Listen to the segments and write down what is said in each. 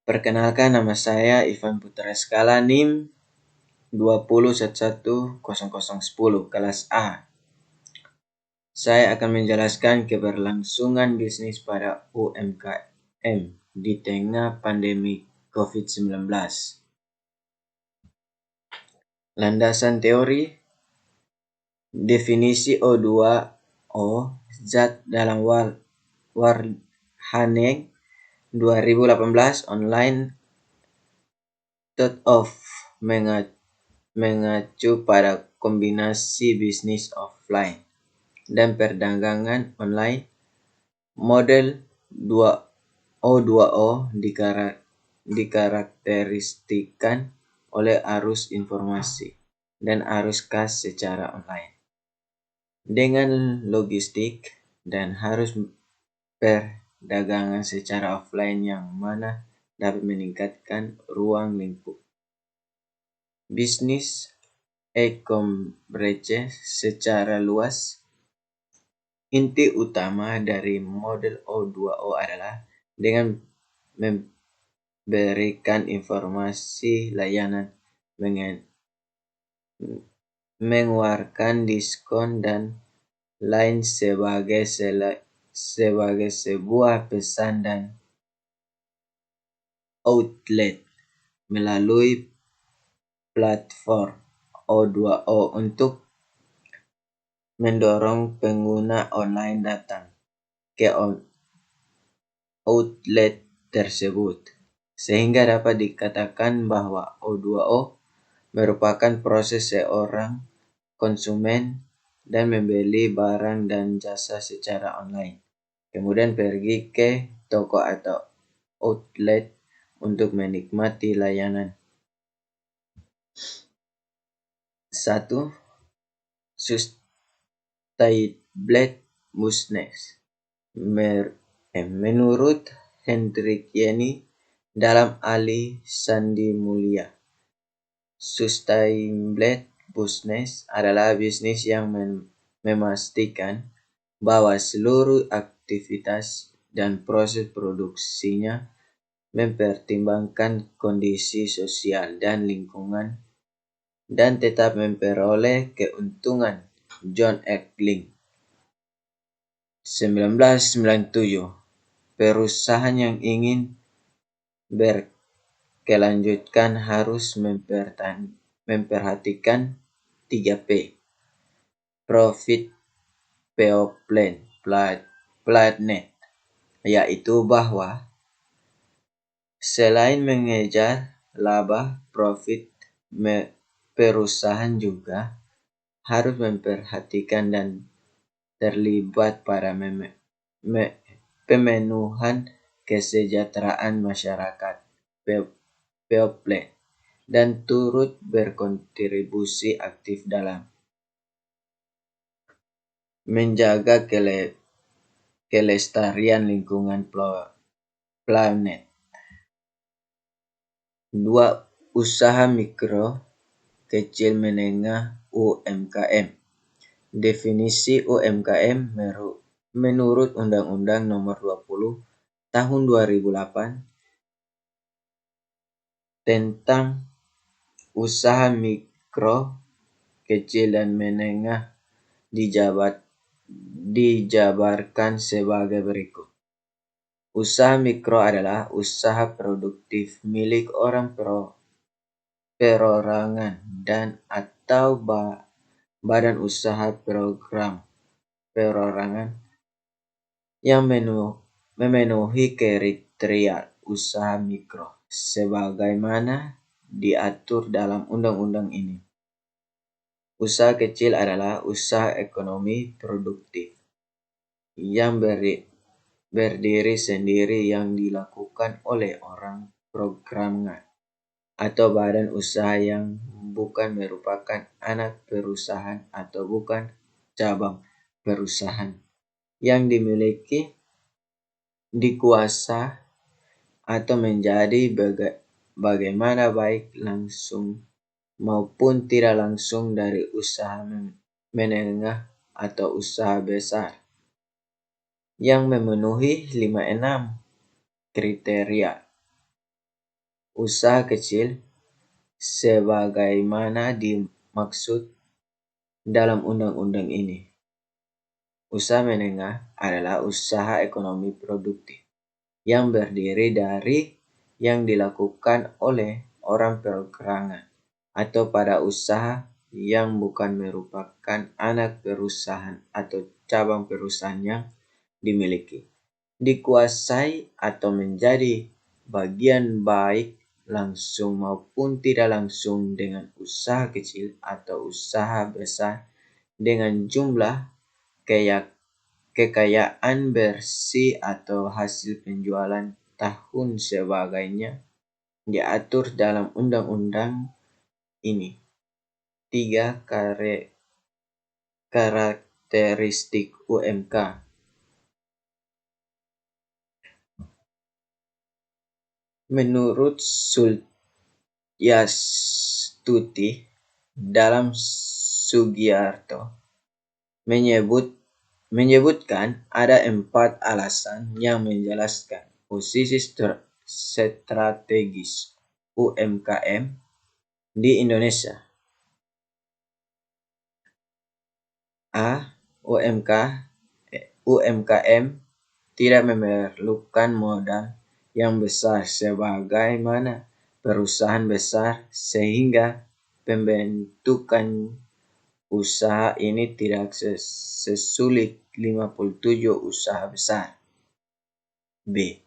Perkenalkan, nama saya Ivan Putra Skala, NIM 20110010 kelas A. Saya akan menjelaskan keberlangsungan bisnis pada UMKM di tengah pandemi COVID-19. Landasan teori, definisi O2O, zat dalam Warhaneck 2018 online Thought-of mengacu pada kombinasi bisnis offline dan perdagangan online. Model O2O dikarakteristikan oleh arus informasi dan arus kas secara online dengan logistik dan arus perdagangan secara offline yang mana dapat meningkatkan ruang lingkup bisnis e-commerce secara luas. Inti utama dari model O2O adalah dengan memberikan informasi layanan, mengeluarkan diskon dan lain sebagai sebuah pesan dan outlet melalui platform O2O untuk mendorong pengguna online datang ke outlet tersebut, sehingga dapat dikatakan bahwa O2O merupakan proses seorang konsumen dan membeli barang dan jasa secara online, kemudian pergi ke toko atau outlet untuk menikmati layanan. 1. Sustainable business. Menurut Hendrik Yeni dalam Ali Sandi Mulia, sustainable business adalah bisnis yang memastikan bahwa seluruh aktivitas dan proses produksinya mempertimbangkan kondisi sosial dan lingkungan dan tetap memperoleh keuntungan. John Eckling 1997. Perusahaan yang ingin berkelanjutan harus memperhatikan 3P. Profit, People, Planet, yaitu bahwa selain mengejar laba profit, perusahaan juga harus memperhatikan dan terlibat pada pemenuhan kesejahteraan masyarakat people dan turut berkontribusi aktif dalam menjaga kelestarian lingkungan planet. 2. Usaha mikro, kecil, menengah UMKM. Definisi UMKM menurut Undang-Undang Nomor 20 Tahun 2008 tentang usaha mikro, kecil, dan menengah dijabarkan sebagai berikut. Usaha mikro adalah usaha produktif milik orang perorangan dan atau badan usaha program perorangan yang memenuhi kriteria usaha mikro sebagaimana diatur dalam undang-undang ini. Usaha kecil adalah usaha ekonomi produktif yang berdiri sendiri yang dilakukan oleh orang programan atau badan usaha yang bukan merupakan anak perusahaan atau bukan cabang perusahaan yang dimiliki, dikuasai, atau menjadi bagaimana baik langsung maupun tidak langsung dari usaha menengah atau usaha besar yang memenuhi 5-6 kriteria usaha kecil sebagaimana dimaksud dalam undang-undang ini. Usaha menengah adalah usaha ekonomi produktif yang berdiri dari yang dilakukan oleh orang perorangan atau pada usaha yang bukan merupakan anak perusahaan atau cabang perusahaan yang dimiliki, dikuasai atau menjadi bagian baik langsung maupun tidak langsung dengan usaha kecil atau usaha besar dengan jumlah kekayaan bersih atau hasil penjualan tahun sebagainya diatur dalam undang-undang ini. 3 karakteristik UMK. Menurut Sultyastuti dalam Sugiarto menyebutkan ada 4 alasan yang menjelaskan posisi strategis UMKM di Indonesia. A. UMKM tidak memerlukan modal yang besar sebagaimana perusahaan besar, sehingga pembentukan usaha ini tidak sesulit 57 usaha besar. B.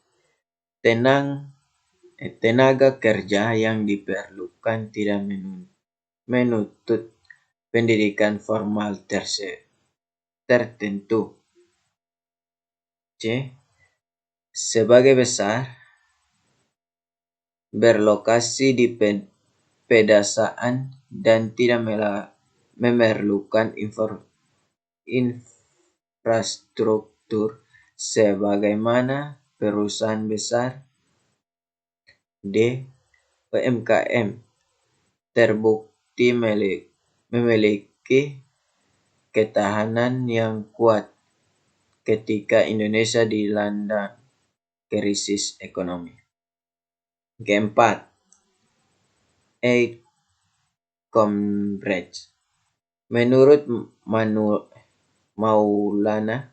Tenaga kerja yang diperlukan tidak menuntut pendidikan formal tertentu. C. Sebagai besar, berlokasi di pedesaan dan tidak memerlukan infrastruktur sebagaimana perusahaan besar. D. UMKM terbukti memiliki ketahanan yang kuat ketika Indonesia dilanda krisis ekonomi. Keempat, Combreg. Menurut Maulana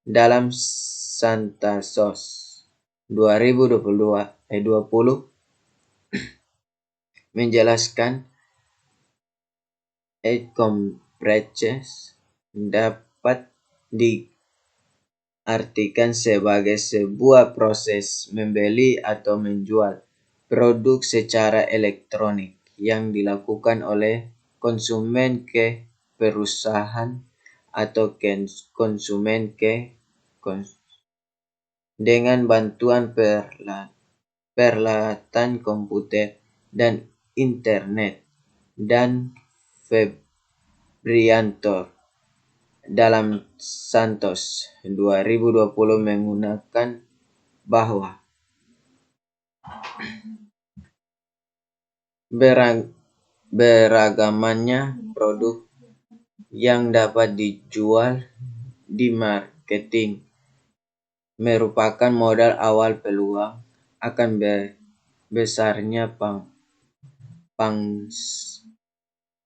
dalam Santa Sos 2020 menjelaskan Combreg dapat diartikan sebagai sebuah proses membeli atau menjual produk secara elektronik yang dilakukan oleh konsumen ke perusahaan atau konsumen ke dengan bantuan peralatan komputer dan internet. Dan Febrianto dalam Santos 2020 menggunakan bahwa beragamannya produk yang dapat dijual di marketing merupakan modal awal peluang akan besarnya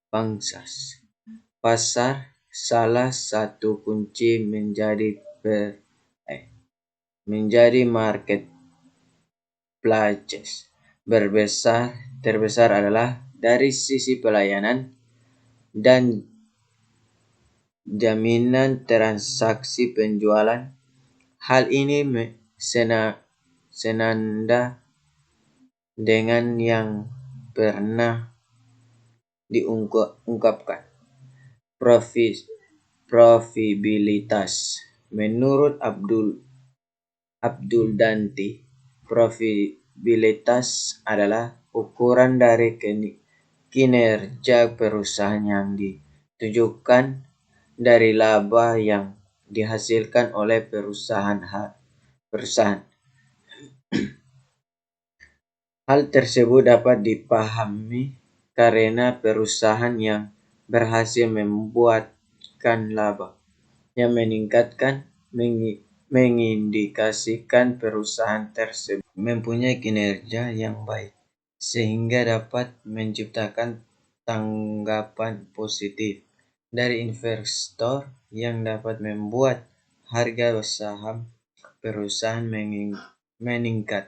pangsas pasar. Salah satu kunci menjadi marketplace terbesar adalah dari sisi pelayanan dan jaminan transaksi penjualan. Hal ini senada dengan yang pernah diungkapkan profitabilitas. Menurut Abdul Danti, profitabilitas adalah ukuran dari kinerja perusahaan yang ditujukan dari laba yang dihasilkan oleh perusahaan. Hal tersebut dapat dipahami karena perusahaan yang berhasil membuatkan laba yang mengindikasikan perusahaan tersebut mempunyai kinerja yang baik, sehingga dapat menciptakan tanggapan positif dari investor yang dapat membuat harga saham perusahaan meningkat.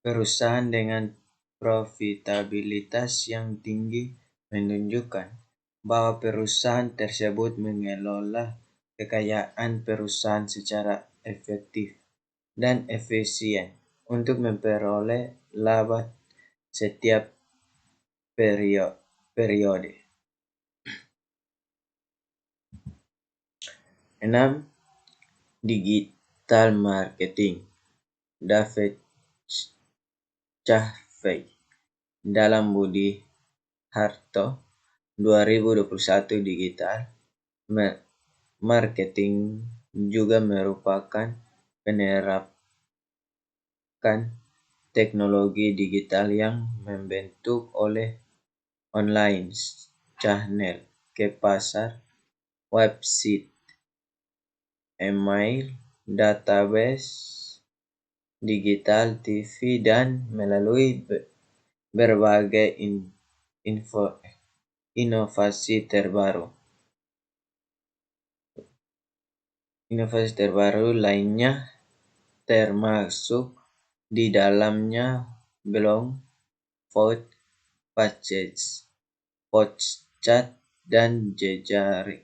Perusahaan dengan profitabilitas yang tinggi menunjukkan bahwa perusahaan tersebut mengelola kekayaan perusahaan secara efektif dan efisien untuk memperoleh laba setiap periode. 6. Digital marketing. David Caffey dalam Budi Harto 2021. Digital marketing juga merupakan penerapan teknologi digital yang membentuk oleh online channel ke pasar, website, email, database digital, TV, dan melalui berbagai inovasi terbaru. Inovasi terbaru lainnya termasuk di dalamnya blog, vote, podcast, dan jejaring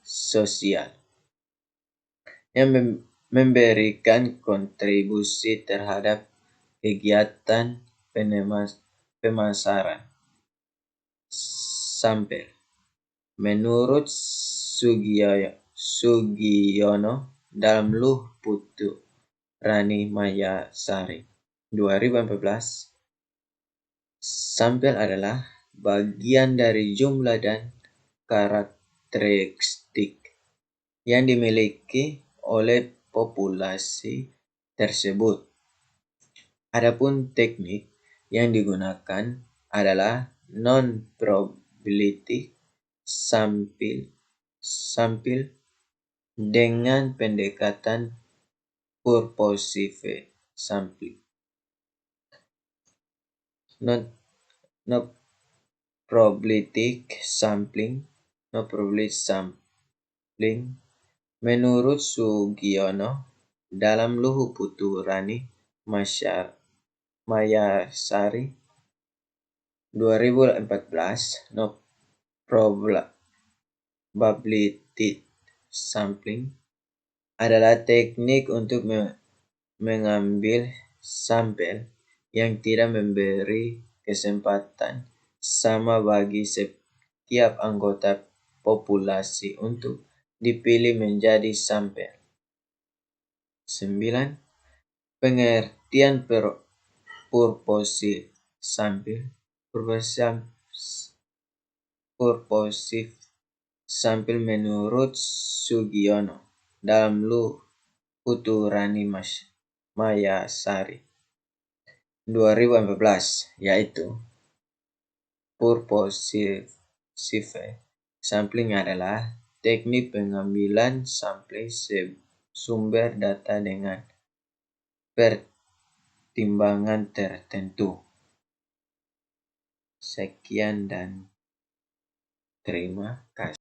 sosial yang memberikan kontribusi terhadap kegiatan pemasaran. Sampel. Menurut Sugiono dalam Luh Putu Rani Mayasari 2014, sampel adalah bagian dari jumlah dan karakteristik yang dimiliki oleh populasi tersebut. Adapun teknik yang digunakan adalah non-probabilistic sampling dengan pendekatan purposive sampling. Non-probabilistic sampling. Menurut Sugiono dalam Luhu Putu Rani Mayasari 2014, probability sampling adalah teknik untuk mengambil sampel yang tidak memberi kesempatan sama bagi setiap anggota populasi untuk dipilih menjadi sampel. 9. Pengertian purposive sampling. Purposive sampling menurut Sugiono dalam Luh Putu Rani Mayasari 2014, yaitu purposive sampling adalah teknik pengambilan sampel sumber data dengan pertimbangan tertentu. Sekian dan terima kasih.